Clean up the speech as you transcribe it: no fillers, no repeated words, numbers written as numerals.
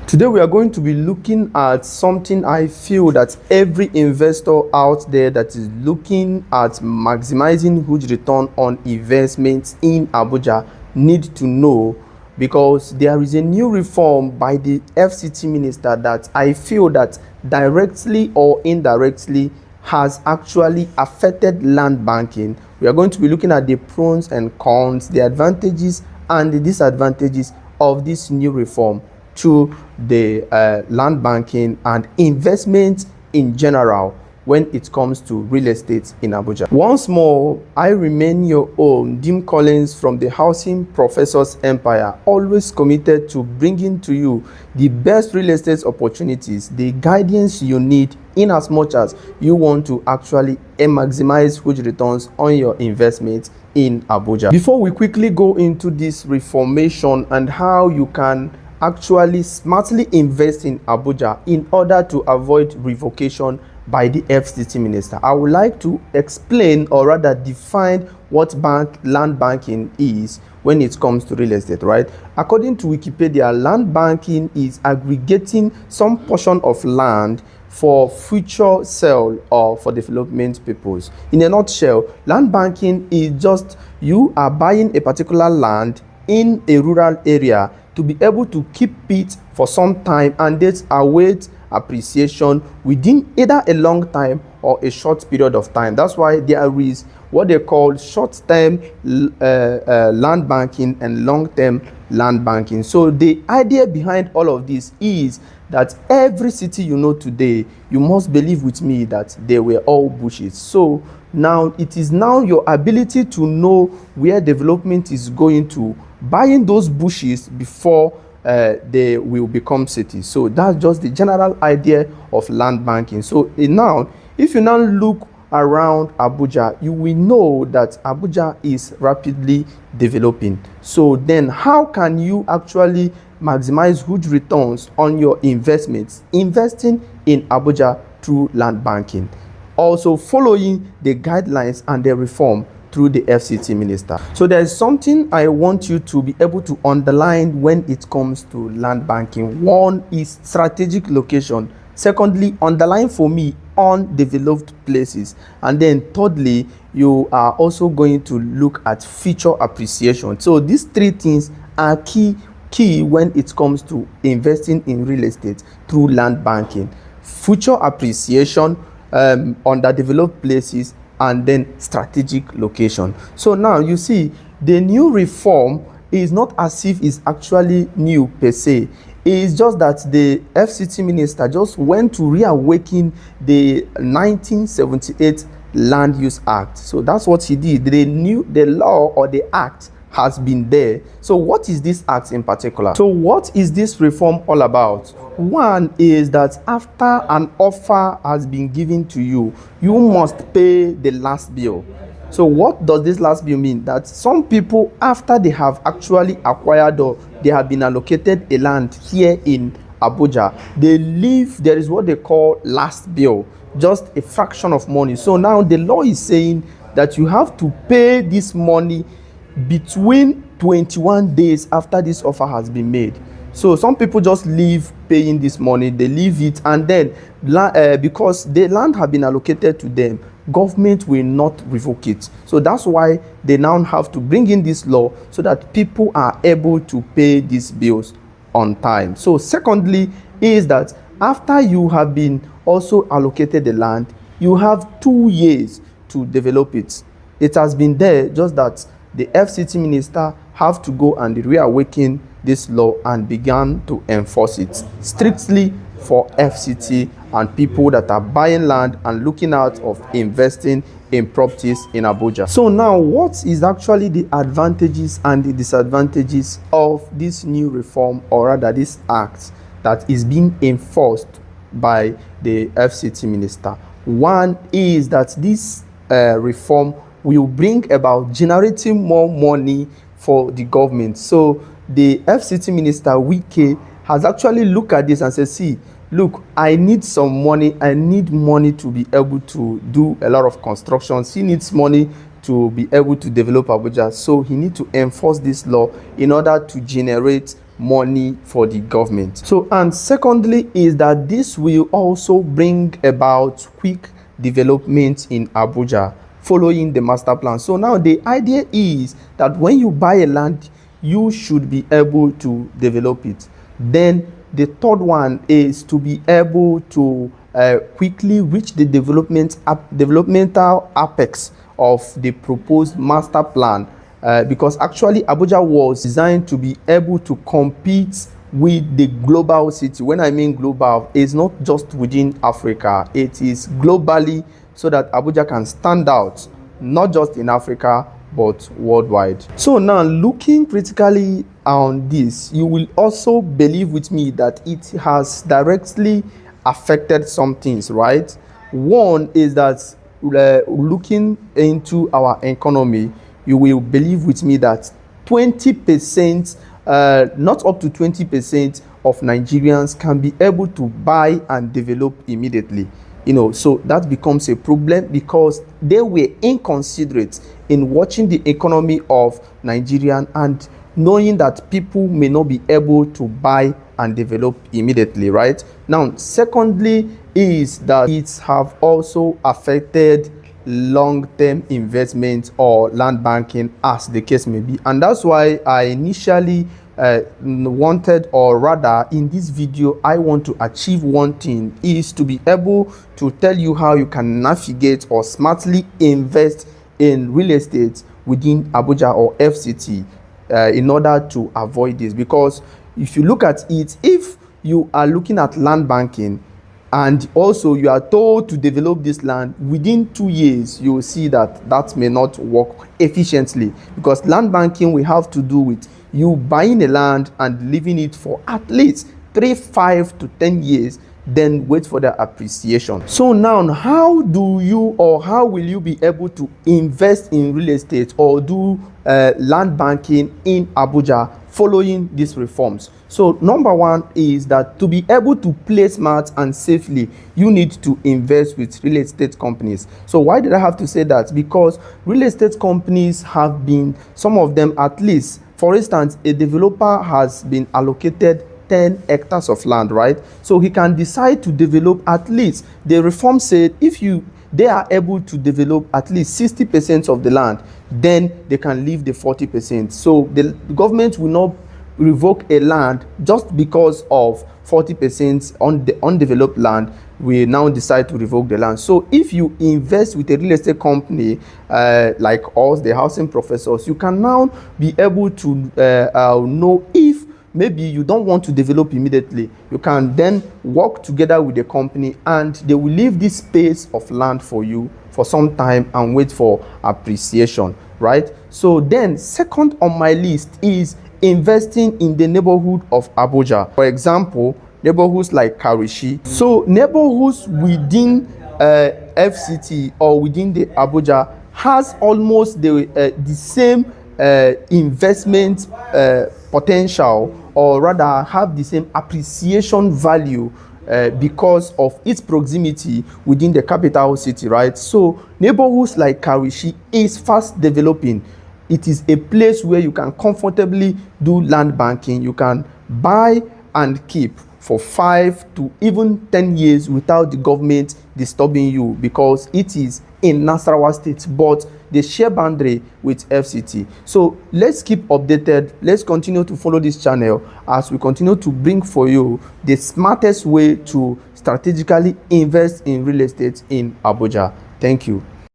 Today we are going to be looking at something I feel that every investor out there that is looking at maximizing huge return on investments in Abuja need to know, because there is a new reform by the FCT minister that I feel that directly or indirectly has actually affected land banking. We are going to be looking at the pros and cons, the advantages and the disadvantages of this new reform to the land banking and investment in general when it comes to real estate in Abuja. Once more, I remain your own Dim Collins from the Housing Professors Empire, always committed to bringing to you the best real estate opportunities, the guidance you need in as much as you want to actually maximize huge returns on your investment in Abuja. Before we quickly go into this reformation and how you can actually smartly invest in Abuja in order to avoid revocation by the FCT minister, I would like to explain, or rather define, what land banking is when it comes to real estate, right? According to Wikipedia, land banking is aggregating some portion of land for future sale or for development purpose. In a nutshell, land banking is just you are buying a particular land in a rural area to be able to keep it for some time and then await appreciation within either a long time or a short period of time. That's why there is what they call short-term land banking and long-term land banking. So the idea behind all of this is that every city you know today, you must believe with me that they were all bushes. So now it is now your ability to know where development is going to, buying those bushes before they will become cities. So that's just the general idea of land banking. So now, if you now look around Abuja, you will know that Abuja is rapidly developing. So then how can you actually maximize huge returns on your investments investing in Abuja through land banking? Also following the guidelines and the reform through the FCT minister. So there is something I want you to be able to underline when it comes to land banking. One is strategic location. Secondly, underline for me undeveloped places. And then thirdly, you are also going to look at future appreciation. So these three things are key when it comes to investing in real estate through land banking: future appreciation, underdeveloped places, and then strategic location. So now you see, the new reform is not as if it's actually new per se. It's just that the FCT minister just went to reawaken the 1978 Land Use Act. So that's what he did. The law or the act has been there. So what is this act in particular? So what is this reform all about? One is that after an offer has been given to you, you must pay the last bill. So what does this last bill mean? That some people, after they have actually acquired or they have been allocated a land here in Abuja, there is what they call last bill, just a fraction of money. So now the law is saying that you have to pay this money between 21 days after this offer has been made. So some people just leave paying this money, they leave it, and then because the land have been allocated to them, government will not revoke it. So that's why they now have to bring in this law so that people are able to pay these bills on time. So secondly is that after you have been also allocated the land, you have 2 years to develop it. It has been there, just that the FCT minister have to go and reawaken this law and began to enforce it strictly for FCT and people that are buying land and looking out of investing in properties in Abuja. So now, what is actually the advantages and the disadvantages of this new reform, or rather this act that is being enforced by the FCT minister? One is that this reform will bring about generating more money for the government. So the FCT minister Wike has actually looked at this and said, see, look, I need some money. I need money to be able to do a lot of constructions. He needs money to be able to develop Abuja. So he needs to enforce this law in order to generate money for the government. So, and secondly is that this will also bring about quick development in Abuja following the master plan. So now the idea is that when you buy a land, you should be able to develop it. Then the third one is to be able to quickly reach the developmental apex of the proposed master plan, because actually Abuja was designed to be able to compete with the global city. When I mean global, it's not just within Africa, it is globally, so that Abuja can stand out not just in Africa but worldwide. So now, looking critically on this, you will also believe with me that it has directly affected some things, right? One is that looking into our economy, you will believe with me that 20%, not up to 20% of Nigerians can be able to buy and develop immediately. So that becomes a problem because they were inconsiderate in watching the economy of Nigeria and knowing that people may not be able to buy and develop immediately, right? Now, secondly is that it have also affected long-term investment or land banking, as the case may be. And that's why I initially wanted, or rather in this video I want to achieve one thing, is to be able to tell you how you can navigate or smartly invest in real estate within Abuja or FCT in order to avoid this. Because if you look at it, if you are looking at land banking and also you are told to develop this land within 2 years, you will see that that may not work efficiently, because land banking will have to do with you buying a land and leaving it for at least 3, 5 to 10 years, then wait for the appreciation. So now, how do you, or how will you be able to invest in real estate or do land banking in Abuja following these reforms? So number one is that to be able to play smart and safely, you need to invest with real estate companies. So why did I have to say that? Because real estate companies have been, some of them at least, for instance, a developer has been allocated 10 hectares of land, right? So he can decide to develop at least, the reform said, if they are able to develop at least 60% of the land, then they can leave the 40%. So the government will not revoke a land just because of 40% on the undeveloped land. We now decide to revoke the land. So if you invest with a real estate company like us, the housing professors, you can now be able to know if maybe you don't want to develop immediately. You can then work together with the company and they will leave this space of land for you for some time and wait for appreciation, right? So then second on my list is investing in the neighborhood of Abuja. For example, neighborhoods like Karishi. So neighborhoods within FCT or within the Abuja has almost the same investment potential, or rather have the same appreciation value because of its proximity within the capital city, right? So neighborhoods like Karishi is fast developing. It is a place where you can comfortably do land banking. You can buy and keep for 5 to even 10 years without the government disturbing you, because it is in Nasarawa State, but they share boundary with FCT. So let's keep updated. Let's continue to follow this channel as we continue to bring for you the smartest way to strategically invest in real estate in Abuja. Thank you.